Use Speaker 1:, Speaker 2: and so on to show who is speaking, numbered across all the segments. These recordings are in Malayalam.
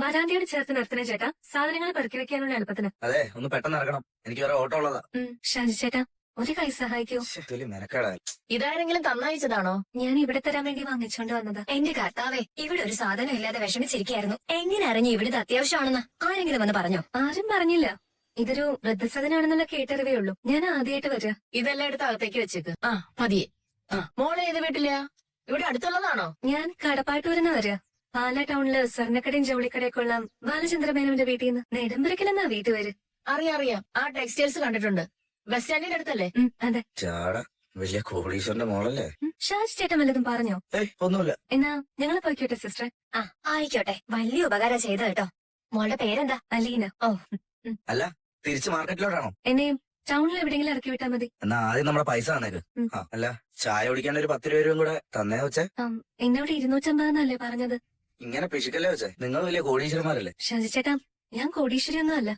Speaker 1: വരാന്തയോട് ചേർത്ത് നിർത്തണേ ചേട്ടാ, സാധനങ്ങൾ പെറുക്കി വെക്കാനുള്ള എളുപ്പത്തിന്.
Speaker 2: അതെ, ഒന്ന് പെട്ടെന്ന് ഇറങ്ങണം, എനിക്ക് വേറെ ഓട്ടോ ഉള്ളതാ.
Speaker 1: ഷാജി ചേട്ടാ, ഒരു കൈ സഹായിക്കൂ.
Speaker 2: മെനക്കേടാ.
Speaker 3: ഇതാരെങ്കിലും തന്നയച്ചതാണോ?
Speaker 1: ഞാൻ ഇവിടെ തരാൻ വേണ്ടി വാങ്ങിച്ചോണ്ട് വന്നതാ.
Speaker 3: എന്റെ കർത്താവേ, ഇവിടെ ഒരു സാധനം ഇല്ലാതെ വിഷമിച്ചിരിക്കായിരുന്നു. എങ്ങനെ അറിഞ്ഞു ഇവിടുത്തെ അത്യാവശ്യമാണെന്ന് ആരെങ്കിലും വന്ന് പറഞ്ഞോ?
Speaker 1: ആരും പറഞ്ഞില്ല. ഇതൊരു വൃദ്ധസദനാണെന്നുള്ള കേട്ടറിവേ ഉള്ളൂ. ഞാൻ ആദ്യമായിട്ട് വരിക.
Speaker 3: ഇതെല്ലാം എടുത്ത് അകത്തേക്ക് വെച്ചേക്ക്. മതിയെ. മോളെ ഏത് വീട്ടിലെയാ? ഇവിടെ അടുത്തുള്ളതാണോ?
Speaker 1: ഞാൻ കടപ്പാട്ടൂരിന്ന് വരിക. പാലാ ടൗണില് സ്വർണ്ണക്കടയും ജൗളിക്കടയൊക്കെ ഉള്ള ബാലചന്ദ്രമേനോന്റെ വീട്ടിൽ നിന്ന്. നെടുമ്പറക്കിലെന്നാ വീട്ടുപേര്.
Speaker 3: അറിയാം, ആ ടെക്സ്റ്റൈൽസ് കണ്ടിട്ടുണ്ട്. ബസ് സ്റ്റാൻഡിന്റെ അടുത്തല്ലേ?
Speaker 1: അതെ.
Speaker 2: വലിയ കോടീശ്വരന്റെ മോളല്ലേ?
Speaker 1: ഷാജി ചേട്ടൻ വല്ലതും പറഞ്ഞോ?
Speaker 2: ഒന്നുമില്ല.
Speaker 1: എന്നാ ഞങ്ങള് പോയിക്കോട്ടെ സിസ്റ്ററെ.
Speaker 3: ആയിക്കോട്ടെ, വലിയ ഉപകാരം ചെയ്ത കേട്ടോ. മോളുടെ പേരെന്താ?
Speaker 1: അലീന.
Speaker 2: അല്ല, തിരിച്ച് മാർക്കറ്റിലോട്ടാണോ?
Speaker 1: എന്നെയും ടൗണിൽ എവിടെയെങ്കിലും ഇറക്കി വിട്ടാ മതി.
Speaker 2: എന്നാ ആദ്യം നമ്മുടെ പൈസ തന്നേക്ക്. അല്ല, ചായ കുടിക്കാൻ ഒരു 10 രൂപയും കൂടെ തന്നേ വെച്ചേ.
Speaker 1: എന്നോട് 250 പറഞ്ഞത്.
Speaker 2: ഇങ്ങനെ പിശുക്കല്ലേ വെച്ചേ? നിങ്ങൾ വലിയ കോടീശ്വരന്മാരല്ലേ?
Speaker 1: ഷാജി ചേട്ടാ, ഞാൻ കോടീശ്വരി ഒന്നും അല്ല.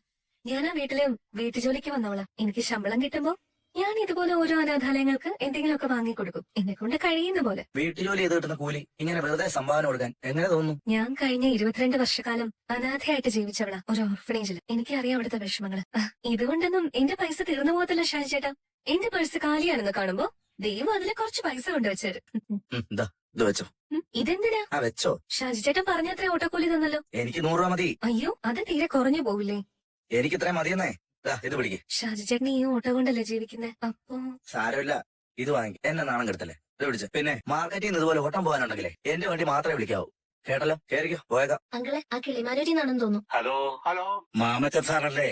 Speaker 1: ഞാൻ ആ വീട്ടില് വീട്ടുജോലിക്ക് വന്നവളാ. എനിക്ക് ശമ്പളം കിട്ടുമ്പോ ഞാൻ ഇതുപോലെ ഓരോ അനാഥാലയങ്ങൾക്ക് എന്തെങ്കിലുമൊക്കെ വാങ്ങിക്കൊടുക്കും, എന്നെ കൊണ്ട് കഴിയുന്ന പോലെ.
Speaker 2: വീട്ടുജോലി ചെയ്ത് കിട്ടുന്ന കൂലി ഇങ്ങനെ വെറുതെ സംഭാവന കൊടുക്കാൻ എങ്ങനെ തോന്നുന്നു?
Speaker 1: ഞാൻ കഴിഞ്ഞ 22 വർഷക്കാലം അനാഥയായിട്ട് ജീവിച്ചവളാ ഒരു ഓർഫനേജിൽ. എനിക്കറിയാം അവിടുത്തെ വിഷമങ്ങള്. ഇതുകൊണ്ടൊന്നും എന്റെ പൈസ തീർന്നു പോകത്തില്ല ഷാജി ചേട്ടാ. എന്റെ പേഴ്സ് കാലിയാണെന്ന് കാണുമ്പോ ദൈവം അതിലെ കുറച്ച് പൈസ കൊണ്ടുവച്ചേരും.
Speaker 2: ഇത് വെച്ചോ.
Speaker 1: ഇതെന്തിനാ?
Speaker 2: വെച്ചോ.
Speaker 1: ഷാജി ചേട്ടൻ പറഞ്ഞത്ര ഓട്ടോക്കൂലി തന്നല്ലോ.
Speaker 2: എനിക്ക് 100 രൂപ മതി.
Speaker 1: അയ്യോ, അത് തീരെ കുറഞ്ഞു പോവില്ലേ?
Speaker 2: എനിക്ക് ഇത്രയും മതിയെന്നേ. ഇത് പിടിക്ക്.
Speaker 1: ഷാജി ചേട്ടൻ ഈ ഓട്ടോ കൊണ്ടല്ലേ ജീവിക്കുന്നേ? അപ്പൊ
Speaker 2: സാരമില്ല, ഇത് വാങ്ങി. എന്നെ നാണം കെടുത്തല്ലേ. ഇത് പിടിച്ച. പിന്നെ മാർക്കറ്റിൽ നിന്ന് ഇതുപോലെ ഓട്ടം പോകാനുണ്ടെങ്കിലേ എന്റെ വണ്ടി മാത്രമേ വിളിക്കാവൂ. കേട്ടല്ലോ? കേറിക്കോ, പോയേക്കാം.
Speaker 3: അങ്കിളെ, ആ കിളിമാനൂരിന്നാണെന്ന് തോന്നുന്നു.
Speaker 4: ഹലോ
Speaker 5: മാമച്ചൻ സാറല്ലേ?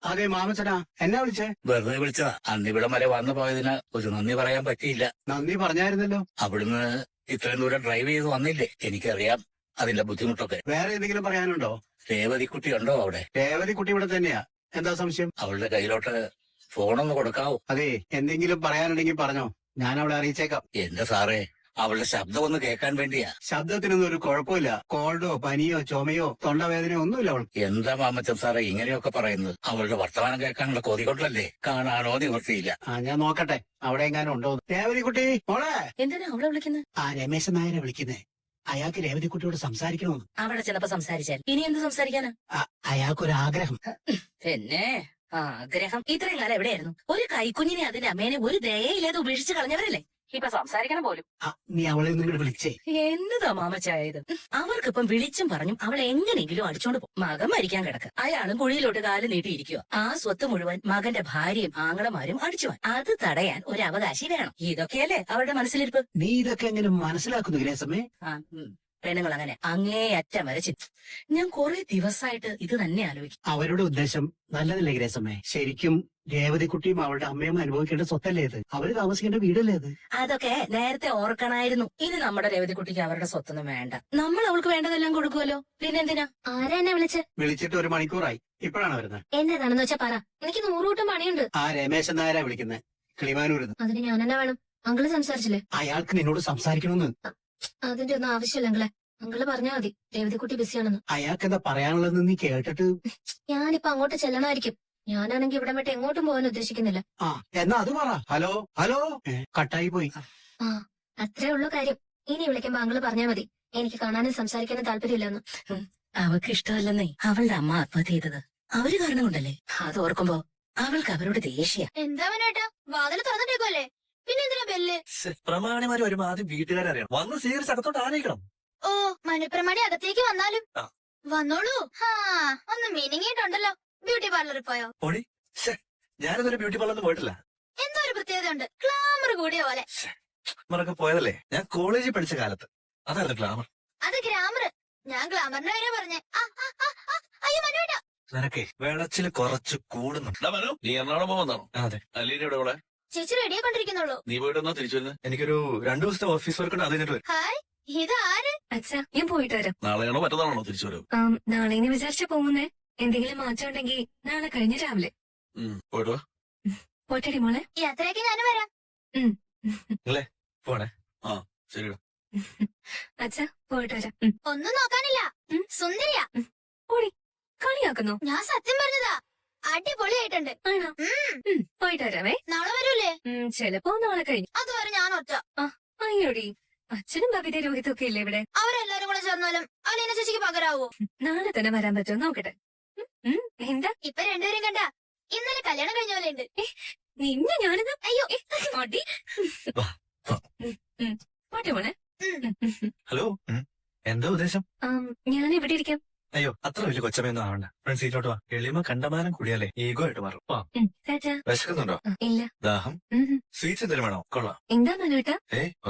Speaker 4: അതെ, മാമച്ചനാ. എന്നാ വിളിച്ചേ?
Speaker 5: വെറുതെ വിളിച്ചതാ. അന്നിവിടം വരെ വന്നു പോയതിന് ഒരു നന്ദി പറയാൻ പറ്റിയില്ല.
Speaker 4: നന്ദി പറഞ്ഞായിരുന്നല്ലോ.
Speaker 5: അവിടുന്ന് ഇത്രയും ദൂരം ഡ്രൈവ് ചെയ്ത് വന്നില്ലേ? എനിക്കറിയാം അതിന്റെ ബുദ്ധിമുട്ടൊക്കെ.
Speaker 4: വേറെ എന്തെങ്കിലും പറയാനുണ്ടോ?
Speaker 5: രേവതിക്കുട്ടി ഉണ്ടോ അവിടെ?
Speaker 4: രേവതിക്കുട്ടി ഇവിടെ തന്നെയാ. എന്താ സംശയം?
Speaker 5: അവളുടെ കയ്യിലോട്ട് ഫോണൊന്ന് കൊടുക്കാവോ?
Speaker 4: അതെ, എന്തെങ്കിലും പറയാനുണ്ടെങ്കിൽ പറഞ്ഞോ, ഞാൻ അവളെ അറിയിച്ചേക്കാം.
Speaker 5: എന്റെ സാറേ, അവളുടെ ശബ്ദം ഒന്ന് കേൾക്കാൻ വേണ്ടിയാ.
Speaker 4: ശബ്ദത്തിനൊന്നും ഒരു കുഴപ്പമില്ല. കോൾഡോ പനിയോ ചുമയോ തൊണ്ടവേദനയോ ഒന്നുമില്ല അവൾക്ക്.
Speaker 5: എന്താ മാമച്ചൻ സാറേ ഇങ്ങനെയൊക്കെ പറയുന്നത്? അവളുടെ വർത്തമാനം കേൾക്കാനുള്ള കൊതി കൊണ്ടല്ലേ? കാണാനോ നിവർത്തിയില്ല.
Speaker 4: ഞാൻ നോക്കട്ടെ അവിടെ എങ്ങാനും ഉണ്ടോ. രേവതിക്കുട്ടി മോളെ.
Speaker 3: എന്തിനാ അവളെ വിളിക്കുന്നത്?
Speaker 4: രമേശൻ നായരെ വിളിക്കുന്നേ. അയാൾക്ക് രേവതിക്കുട്ടിയോട് സംസാരിക്കണമെന്ന്.
Speaker 3: അവിടെ ചെന്നപ്പോ സംസാരിച്ചാൽ ഇനി എന്ത് സംസാരിക്കാനാ?
Speaker 4: അയാൾക്കൊരാഗ്രഹം.
Speaker 3: പിന്നെ ആഗ്രഹം ഇത്രയും കാലം എവിടെയായിരുന്നു? ഒരു കൈക്കുഞ്ഞിനെ അതിന്റെ അമ്മേനെ ഒരു ദയയില്ലാതെ ഉപേക്ഷിച്ച് കളഞ്ഞവരല്ലേ? ഇപ്പൊ സംസാരിക്കണം പോലും.
Speaker 4: നീ അവളെ നിങ്ങൾ വിളിച്ചേ.
Speaker 3: എന്നതാ മാമച്ചായത്? അവർക്കിപ്പം വിളിച്ചും പറഞ്ഞും അവളെ എങ്ങനെയെങ്കിലും അടിച്ചോണ്ട് പോകും. മകൻ മരിക്കാൻ കിടക്ക, അയാളും കുഴിയിലോട്ട് കാല് നീട്ടിയിരിക്കുക. ആ സ്വത്ത് മുഴുവൻ മകന്റെ ഭാര്യയും ആങ്ങളമാരും അടിച്ചു. അത് തടയാൻ ഒരു അവകാശി വേണം. ഇതൊക്കെയല്ലേ അവരുടെ മനസ്സിലിരിപ്പ്?
Speaker 4: നീ ഇതൊക്കെ എങ്ങനെ മനസ്സിലാക്കുന്നു ഗ്രേസമ്മേ?
Speaker 3: പെണ്ണുങ്ങൾ അങ്ങനെ അങ്ങേയറ്റം വരച്ച്. ഞാൻ കുറെ ദിവസമായിട്ട് ഇത് തന്നെ ആലോചിക്കും.
Speaker 4: അവരുടെ ഉദ്ദേശം നല്ലതല്ലേ ഗ്രേസമ്മേ? ശരിക്കും രേവതിക്കുട്ടിയും അവളുടെ അമ്മയും അനുഭവിക്കേണ്ട സ്വത്തല്ലേ ഇത്? അവര് താമസിക്കേണ്ട വീടല്ലേ ഇത്?
Speaker 3: അതൊക്കെ നേരത്തെ ഓർക്കണായിരുന്നു. ഇനി നമ്മുടെ രേവതിക്കുട്ടിക്ക് അവരുടെ സ്വത്തൊന്നും വേണ്ട. നമ്മൾ അവൾക്ക് വേണ്ടതെല്ലാം കൊടുക്കുമല്ലോ. പിന്നെന്തിനാ?
Speaker 1: ആരാ എന്നെ
Speaker 4: വിളിച്ചിട്ട് 1 മണിക്കൂറായി. ഇപ്പോഴാണ് വരുന്നത്.
Speaker 1: എന്നതാണെന്ന് വെച്ചാ പറ. എനിക്ക് 100 കൂട്ടം പണിയുണ്ട്.
Speaker 4: രമേശൻ നായരാ വിളിക്കുന്നത്, കിളിമാനൂരിന്ന്.
Speaker 1: അതിന് ഞാൻ എന്നാ വേണം? അങ്കിള് സംസാരിച്ചില്ലേ?
Speaker 4: അയാൾക്ക് നിന്നോട് സംസാരിക്കണമെന്ന്.
Speaker 1: അതിന്റെ ഒന്നും ആവശ്യമില്ല അങ്കിളെ. അങ്കിള് പറഞ്ഞാ മതി രേവതിക്കുട്ടി ബിസിയാണെന്ന്.
Speaker 4: അയാൾക്ക് എന്താ പറയാനുള്ളതെന്ന് നീ കേട്ടിട്ട്?
Speaker 1: ഞാനിപ്പോ അങ്ങോട്ട് ചെല്ലണമായിരിക്കും. ഞാനാണെങ്കി ഇവിടെ വിട്ട് എങ്ങോട്ടും പോകാൻ ഉദ്ദേശിക്കുന്നില്ല.
Speaker 4: എന്നാ അത് പറ. ഹലോ കട്ടായി പോയി.
Speaker 1: അത്രേ ഉള്ളൂ കാര്യം. ഇനി വിളിക്കുമ്പോ അങ്കിള് പറഞ്ഞാ മതി എനിക്ക് കാണാനും സംസാരിക്കാനും താല്പര്യമില്ലെന്ന്.
Speaker 3: അവൾക്ക് ഇഷ്ടമല്ലെന്നേ അവളുടെ അമ്മ ആത്മഹത്യ ചെയ്തത്. അവര് കാരണം കൊണ്ടല്ലേ? അത് ഓർക്കുമ്പോ അവൾക്ക് അവരോട് ദേഷ്യ.
Speaker 1: എന്താ വേണേട്ടാ, വാതില് തുറന്നിട്ടേക്കല്ലേ? പിന്നെ എന്തിനാ ബെല്ല്?
Speaker 2: പ്രമാണിമാര് വരുമ്പോ ആദ്യം വീട്ടുകാരറിയണം. വന്ന് സ്വീകരിച്ച് അകത്തോട്ട് ആനയിക്കണം.
Speaker 1: ഓ, മനുപ്രമാണി അകത്തേക്ക് വന്നാലും വന്നോളൂ. ഒന്ന് മീനിങ്ങിട്ടുണ്ടല്ലോ. ബ്യൂട്ടി പാർലറിൽ പോയോ?
Speaker 2: ഞാനിതൊരു ബ്യൂട്ടി പാർലറിൽ പോയിട്ടില്ല.
Speaker 1: എന്തോ ഒരു പ്രത്യേകത ഉണ്ട്, ഗ്ലാമർ കൂടിയ പോലെ.
Speaker 2: മറക്കെ പോയതല്ലേ? ഞാൻ കോളേജിൽ പഠിച്ച കാലത്ത് അതായിരുന്നു ഗ്ലാമർ.
Speaker 1: അത് ഗ്ലാമർ. ഞാൻ ഗ്ലാമറിന്റെ കാര്യം പറഞ്ഞേ. അയ്യോ മനുവേട്ടാ,
Speaker 2: നിനക്കേ വെളച്ചില് കുറച്ച് കൂടുന്നുണ്ട്.
Speaker 5: നീ എറണാകുളം പോകുന്നതാണോ?
Speaker 2: അതെ.
Speaker 5: അലീന ഇവിടെ ഇവിടെ
Speaker 1: ചേച്ചി റെഡിയാക്കൊണ്ടിരിക്കുന്നുള്ളൂ.
Speaker 5: നീ പോയിട്ടെന്നാ തിരിച്ചു വരുന്നത്?
Speaker 2: എനിക്കൊരു 2 ദിവസത്തെ ഓഫീസ് വർക്ക് ഉണ്ട്, അത് കഴിഞ്ഞിട്ട് വരും.
Speaker 1: ഹായ്, ഇതാര്? അച്ഛാ, ഞാൻ പോയിട്ട് വരാം.
Speaker 5: നാളെയാണോ മറ്റന്നാളാണോ തിരിച്ചു വരും?
Speaker 1: നാളെ ഇനി വിചാരിച്ച പോകുന്നേ. എന്തെങ്കിലും മാറ്റം ഉണ്ടെങ്കിൽ നാളെ കഴിഞ്ഞ രാവിലെ.
Speaker 5: പോയിട്ട്
Speaker 1: പോട്ടടി മോളെ. യാത്രയ്ക്ക് ഞാനും വരാം.
Speaker 2: പോണേ.
Speaker 5: ശരി.
Speaker 1: അച്ഛാ, പോയിട്ട് വരാം. ഒന്നും നോക്കാനില്ല, സുന്ദരിയാ. ഓടി കളിയാക്കുന്നു. ഞാൻ സത്യം പറഞ്ഞതാ. അടിപൊളിയായിട്ടുണ്ട്. ആണോ? പോയിട്ട് വരാമേ. നാളെ വരൂലേ? ചിലപ്പോ നാളെ കഴിഞ്ഞു. അതുവരെ ഞാൻ ഒറ്റ. അയ്യോടി, അച്ഛനും ബബിത രോഹിതും ഒക്കെ ഇല്ലേ ഇവിടെ?
Speaker 6: അവരെല്ലാരും കൂടെ ചേർന്നാലും അലീന ചേച്ചിക്ക് പകരാവോ?
Speaker 1: നാളെ തന്നെ വരാൻ പറ്റുമോ നോക്കട്ടെ. എന്താ
Speaker 6: ഇപ്പൊ രണ്ടുപേരും കണ്ട ഇന്നലെ കല്യാണം കഴിഞ്ഞ പോലെ ഉണ്ട്.
Speaker 1: നിന്നെ ഞാനിത്
Speaker 6: അയ്യോ
Speaker 1: അടി.
Speaker 2: വാ, വാ.
Speaker 1: പോട്ടെ മോനെ.
Speaker 7: ഹലോ എന്താ ഉദ്ദേശം?
Speaker 1: ഞാൻ ഇവിടെ ഇരിക്കാം.
Speaker 7: അയ്യോ അത്ര വലിയ കൊച്ചമയൊന്നും ആവണ്ട. ഫ്രണ്ട് സീറ്റിലോട്ട് വാ. എളിമ കണ്ടമാനം കൂടിയാലേ ഈഗോ ആയിട്ട് മാറും. വാ.
Speaker 1: ടാറ്റാ.
Speaker 7: വിശക്കുന്നുണ്ടോ?
Speaker 1: ഇല്ല.
Speaker 7: ദാഹം? സ്വീറ്റ്സ് എന്തെങ്കിലും വേണോ? കൊള്ളാം.
Speaker 1: എന്താ മനുവേട്ടാ?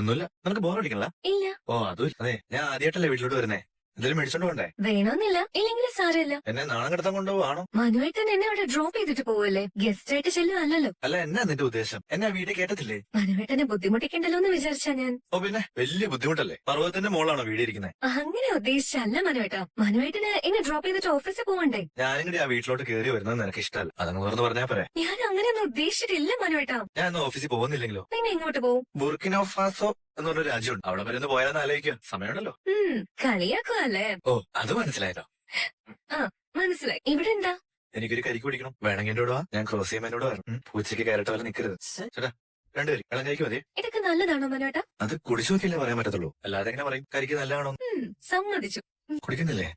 Speaker 7: ഒന്നുമില്ല. നിനക്ക് ബോറടിക്കണല്ല?
Speaker 1: ഇല്ല.
Speaker 7: ഓ അതും ഇല്ല. അതെ ഞാൻ ആദ്യമായിട്ടല്ലേ വീട്ടിലോട്ട് വരുന്നേ. എന്തെങ്കിലും മേടിച്ചോണ്ട് പോണ്ടേ?
Speaker 1: വേണമെന്നില്ല, ഇല്ലെങ്കിൽ സാരമില്ല.
Speaker 7: എന്നെ നാണം കടത്താൻ കൊണ്ടുപോവാണോ?
Speaker 1: മനുവേട്ടൻ എന്നെ അവിടെ ഡ്രോപ്പ് ചെയ്തിട്ട് പോവല്ലേ? ഗസ്റ്റ് ആയിട്ട് ചെല്ലുവല്ലോ.
Speaker 7: അല്ല എന്നാ നിന്റെ ഉദ്ദേശം? എന്നെ ആ വീട്ടിൽ കേട്ടത്തില്ലേ?
Speaker 1: മനുവേട്ടനെ ബുദ്ധിമുട്ടിക്കണ്ടല്ലോ എന്ന് വിചാരിച്ചാ ഞാൻ.
Speaker 7: ഓ പിന്നെ വലിയ ബുദ്ധിമുട്ടല്ലേ? പർവ്വതത്തിന്റെ മോളാണോ വീടിരിക്കുന്നത്?
Speaker 1: അങ്ങനെ ഉദ്ദേശിച്ചല്ല മനുവേട്ടാ. മനുവേട്ടന് എന്നെ ഡ്രോപ്പ് ചെയ്തിട്ട് ഓഫീസിൽ പോവണ്ടേ?
Speaker 7: ഞാനും കൂടി ആ വീട്ടിലോട്ട് കയറി വരുന്നത് നിനക്ക് ഇഷ്ടമല്ല. അതങ്ങ് തുറന്ന് പറഞ്ഞാ പോരെ.
Speaker 1: ഞാൻ അങ്ങനെയൊന്നും ഉദ്ദേശിച്ചിട്ടില്ല മനുവേട്ടാ.
Speaker 7: ഞാൻ ഇന്ന് ഓഫീസിൽ പോകുന്നില്ലെങ്കിലോ?
Speaker 1: പിന്നെ എങ്ങോട്ട് പോവും?
Speaker 7: ബുർക്കിനോ ഫാസോ എന്ന് പറഞ്ഞ രാജ്യമുണ്ട്. അവിടെ വരെ ഒന്ന് പോയാലെന്ന് ആലോചിക്കുക. സമയമുണ്ടല്ലോ.
Speaker 1: കളിയാക്കുവല്ലേ?
Speaker 7: ഓ അത് മനസ്സിലായല്ലോ.
Speaker 1: മനസ്സിലായി. ഇവിടെ എന്താ?
Speaker 7: എനിക്കൊരു കരിക്ക് പിടിക്കണം. വേണമെങ്കിൽ എന്നോട് വാ. ഞാൻ ക്രോസ് ചെയ്യുമ്പോൾ എന്നോട് വരണം. പൂച്ചയ്ക്ക് കയറട്ട പോലെ നിൽക്കരുത്. ചേട്ടാ രണ്ടുപേരും ഇളം കരിക്ക് മതി.
Speaker 1: ഇതൊക്കെ നല്ലതാണോ മനുവേട്ടാ?
Speaker 7: അത് കുടിച്ചു നോക്കിയല്ലേ പറയാൻ പറ്റത്തുള്ളൂ. അല്ലാതെ എങ്ങനെ പറയും കരിക്ക് നല്ലതാണോ?
Speaker 1: സമ്മതിച്ചു.
Speaker 7: കുടിക്കുന്നില്ലേ?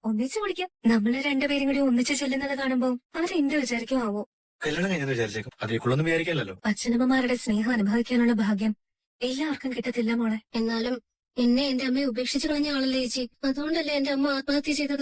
Speaker 1: ഒന്നിച്ചു കുടിക്കാം. നമ്മള് രണ്ടുപേരും കൂടി ഒന്നിച്ചു ചെല്ലുന്നത് കാണുമ്പോ അവരെന്ത് വിചാരിക്കും ആവോ?
Speaker 7: കല്യാണം കഴിഞ്ഞെന്ന് വിചാരിച്ചേക്കും. അതേക്കുള്ളൊന്നും വിചാരിക്കല്ലോ.
Speaker 1: അച്ഛനമ്മമാരുടെ സ്നേഹം അനുഭവിക്കാനുള്ള ഭാഗ്യം എല്ലാവർക്കും കിട്ടത്തില്ല മോളെ.
Speaker 6: എന്നാലും എന്നെ എന്റെ അമ്മയെ ഉപേക്ഷിച്ചു കളഞ്ഞ ആളല്ലേ ചേച്ചി. അതുകൊണ്ടല്ലേ എന്റെ അമ്മ ആത്മഹത്യ ചെയ്തത്.